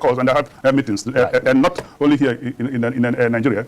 calls and I have meetings, and not only here in Nigeria.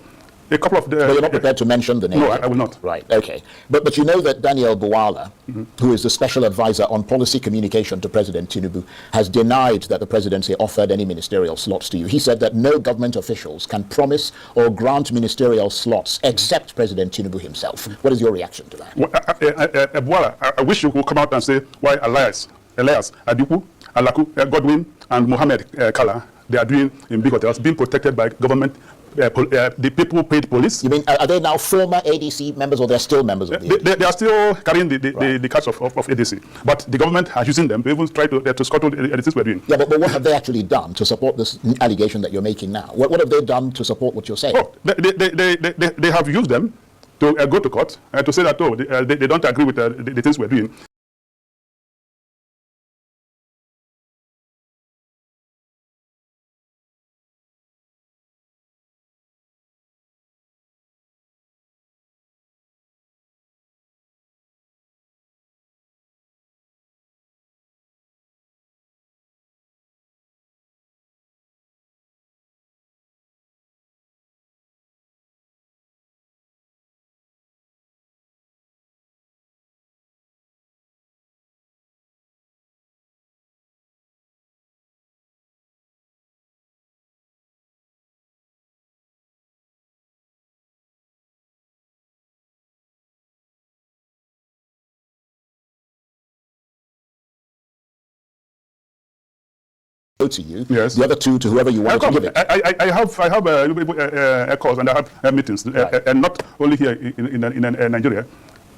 A couple of the. But you're not prepared to mention the name. No, I will not. Right. Okay. But you know that Daniel Buwala, who is the special advisor on policy communication to President Tinubu, has denied that the presidency offered any ministerial slots to you. He said that no government officials can promise or grant ministerial slots except President Tinubu himself. What is your reaction to that? Well, Buwala, I wish you would come out and say why Elias, Adiku, Alaku, Godwin, and Mohammed Kala, they are doing in big hotels, being protected by government. The people paid police. You mean, are they now former ADC members or they're still members of the ADC? They are still carrying the cards of ADC. But the government are using them to even try to scuttle the things we're doing. Yeah, but what have they actually done to support this allegation that you're making now? What have they done to support what you're saying? Oh, they have used them to go to court to say that, oh, they don't agree with the things we're doing. To you, yes. The other two to whoever you want to give it. I have calls and I have meetings, and not only here in Nigeria.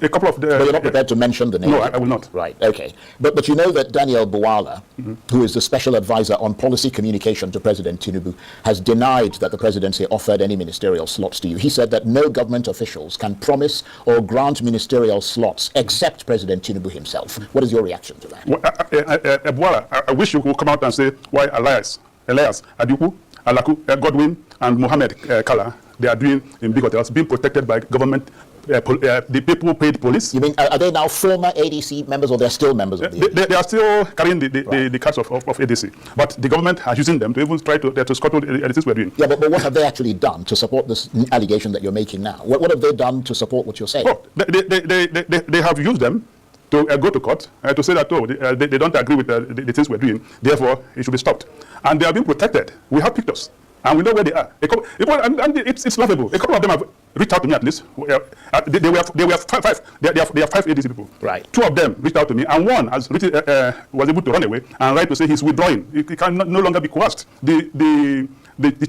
A couple of the. But you're not prepared to mention the name. No, I will not. Right. Okay. But you know that Daniel Buwala, who is the special advisor on policy communication to President Tinubu, has denied that the presidency offered any ministerial slots to you. He said that no government officials can promise or grant ministerial slots except President Tinubu himself. What is your reaction to that? Well, Buwala, I wish you would come out and say why Elias, Adiku, Alaku, Godwin, and Mohammed Kala, they are doing in big hotels, being protected by government. The people paid police. You mean, are they now former ADC members or they're still members of the ADC? They are still carrying the cards of ADC. But the government are using them to even try to scuttle the things we're doing. Yeah, but what have they actually done to support this allegation that you're making now? What have they done to support what you're saying? Oh, they have used them to go to court to say that, oh, they don't agree with the things we're doing. Therefore, it should be stopped. And they are being protected. We have pictures. And we know where they are. It's laughable. A couple of them have reached out to me at least. They were five. They are 5 ADC people. Right. 2 of them reached out to me, and one has was able to run away and write to say he's withdrawing. He can no longer be coerced. The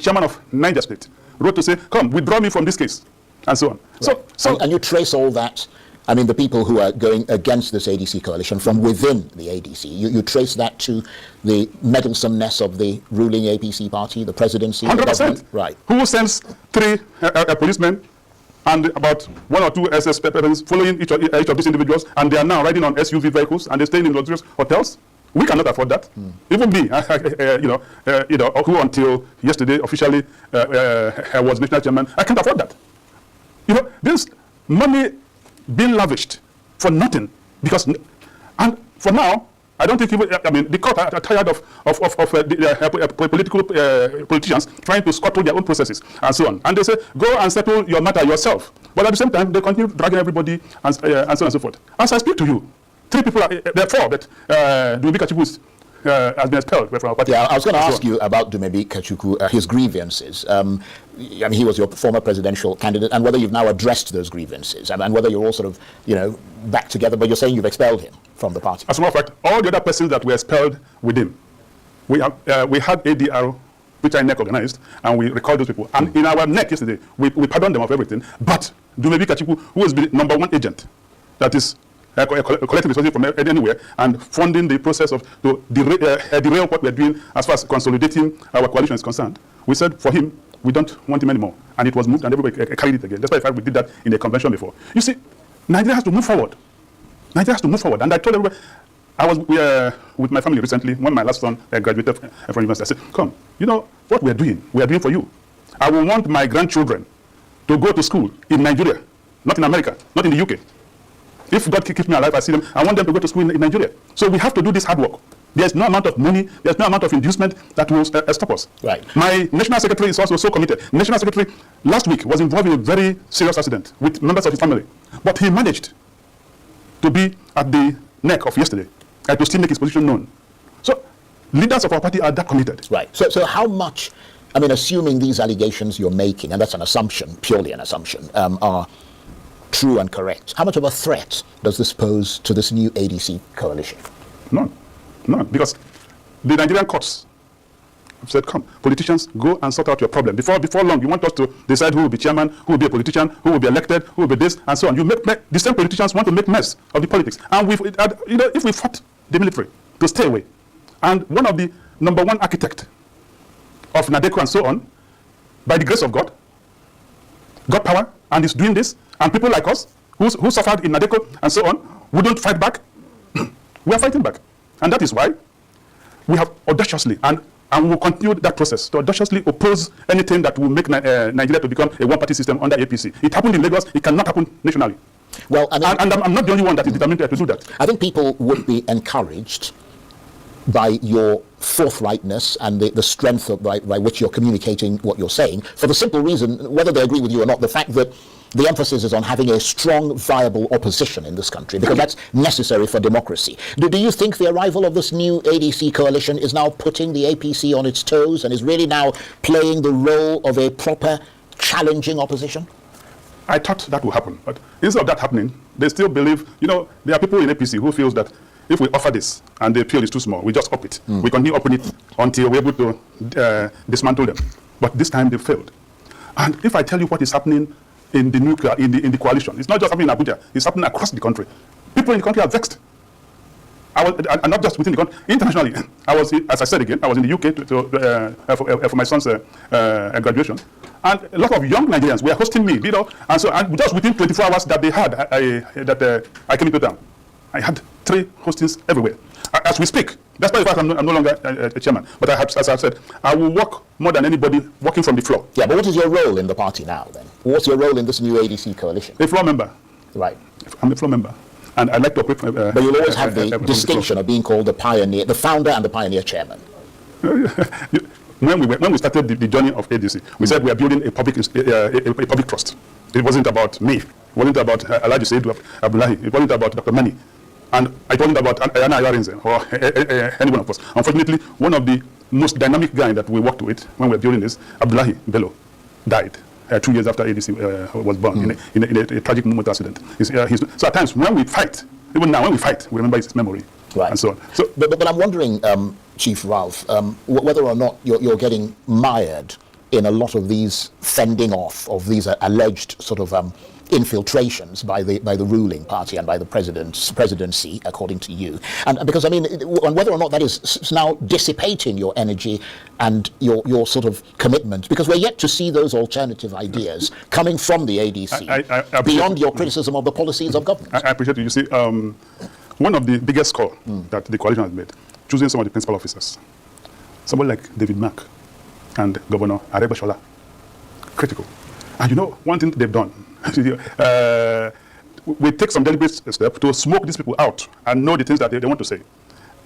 chairman of Niger State wrote to say, "Come, withdraw me from this case," and so on. Right. So and you trace all that. I mean, the people who are going against this ADC coalition from within the ADC, you trace that to the meddlesomeness of the ruling APC party, the presidency? 100%. Right. Who sends 3 policemen and about 1 or 2 SS peppers following each of these individuals, and they are now riding on SUV vehicles and they're staying in luxurious hotels? We cannot afford that. Even me, who until yesterday officially was national chairman, I can't afford that. This money being lavished for nothing, and for now, I don't think the court are tired of politicians trying to scuttle their own processes and so on. And they say, go and settle your matter yourself. But at the same time, they continue dragging everybody and so on and so forth. As I speak to you, 3 people there are 4 that Dumebi Kachukwu has been expelled from our party. Yeah, I was going to ask you about Dumebi Kachukwu, his grievances. I mean, he was your former presidential candidate, and whether you've now addressed those grievances, and whether you're all sort of, back together, but you're saying you've expelled him from the party. As a matter of fact, all the other persons that were expelled with him, we had ADR, which INEC organized, and we recalled those people. And in our NEC yesterday, we pardoned them of everything. But Dumebi Kachukwu, who has been number 1 agent, that is collecting resources from anywhere and funding the process of to derail what we're doing as far as consolidating our coalition is concerned, we said for him, we don't want him anymore. And it was moved, and everybody carried it again. That's why we did that in a convention before. You see, Nigeria has to move forward. Nigeria has to move forward. And I told everybody, I was with my family recently, when my last son graduated from university. I said, come, what we are doing for you. I will want my grandchildren to go to school in Nigeria, not in America, not in the UK. If God keeps me alive, I see them, I want them to go to school in Nigeria. So we have to do this hard work. There's no amount of money, there's no amount of inducement that will stop us. Right. My national secretary is also so committed. National secretary last week was involved in a very serious accident with members of his family. But he managed to be at the neck of yesterday and to still make his position known. So leaders of our party are that committed. Right. So how much, I mean, assuming these allegations you're making, and that's an assumption, purely an assumption, are true and correct, how much of a threat does this pose to this new ADC coalition? None. None. Because the Nigerian courts have said, come, politicians, go and sort out your problem. Before long, you want us to decide who will be chairman, who will be a politician, who will be elected, who will be this, and so on. You make the same politicians want to make mess of the politics. And if we fought the military to stay away, and one of the number one architect of Nadeko and so on, by the grace of God, got power and is doing this, and people like us who suffered in Nadeko and so on, wouldn't fight back, we are fighting back. And that is why we have audaciously, and will continue that process, to audaciously oppose anything that will make Nigeria to become a one-party system under APC. It happened in Lagos, it cannot happen nationally. Well, I mean, and I'm not the only one that is determined to do that. I think people would be encouraged by your forthrightness and the strength by which you're communicating what you're saying, for the simple reason, whether they agree with you or not, the fact that the emphasis is on having a strong, viable opposition in this country, because that's necessary for democracy. Do you think the arrival of this new ADC coalition is now putting the APC on its toes and is really now playing the role of a proper, challenging opposition? I thought that would happen, but instead of that happening, they still believe, there are people in APC who feels that if we offer this and the appeal is too small, we just up it. We continue upping it until we're able to dismantle them. But this time they failed. And if I tell you what is happening in the nuclear, in the coalition, it's not just happening in Abuja, it's happening across the country. People in the country are vexed. And not just within the country, internationally. As I said again, I was in the UK for my son's graduation. And a lot of young Nigerians were hosting me, and just within 24 hours that they had, I came into town. I had 3 hostings everywhere. As we speak, that's not the fact I'm no longer a chairman, but as I said, I will work more than anybody working from the floor. Yeah, but what is your role in the party now, then? What's your role in this new ADC coalition? A floor member. Right. I'm a floor member. And I like to operate. But you'll always have the distinction of being called the pioneer, the founder and the pioneer chairman. When we started the journey of ADC, we said we are building a public trust. It wasn't about me. It wasn't about Alhaji Seydou Abdullahi. It wasn't about Dr. Mani. And I told him about Ayana Ayarinze or any one of us. Unfortunately, one of the most dynamic guys that we worked with when we were building this, Abdullahi Bello, died 2 years after ADC was born in a tragic motor accident. So at times when we fight, even now when we fight, we remember his memory. Right. And so on. So, but I'm wondering, Chief Ralph, whether or not you're getting mired in a lot of these fending off of these alleged sort of infiltrations by the ruling party and by the presidency, according to you, and because I mean, and whether or not that is now dissipating your energy and your sort of commitment, because we're yet to see those alternative ideas coming from the ADC I beyond your criticism of the policies of government. I appreciate it. You see, one of the biggest calls that the coalition has made, choosing some of the principal officers, somebody like David Mark and Governor Arebashola, critical. And one thing they've done, we take some deliberate steps to smoke these people out and know the things that they want to say.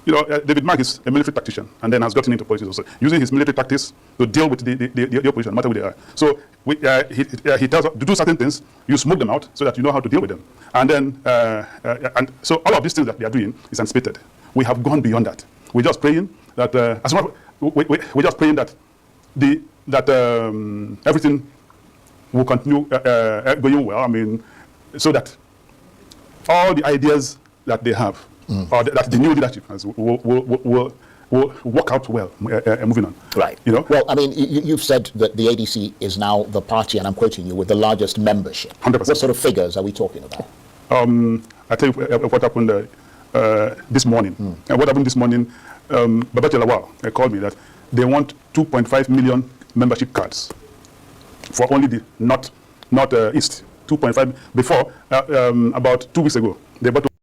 David Mark is a military tactician and then has gotten into politics also, using his military tactics to deal with the opposition, no matter who they are. So he tells us to do certain things, you smoke them out so that you know how to deal with them. And then, and so all of these things that they are doing is anticipated. We have gone beyond that. We're just praying that, we're just praying that everything will continue going well. I mean, so that all the ideas that they have, or that the new leadership has, will work out well, moving on. Right. Well, I mean, you've said that the ADC is now the party, and I'm quoting you, with the largest membership. 100%. What sort of figures are we talking about? I tell you what happened this morning. And what happened this morning, Babati Lawal called me that they want 2.5 million membership cards for only the not East. 2.5 before, about 2 weeks ago, they bought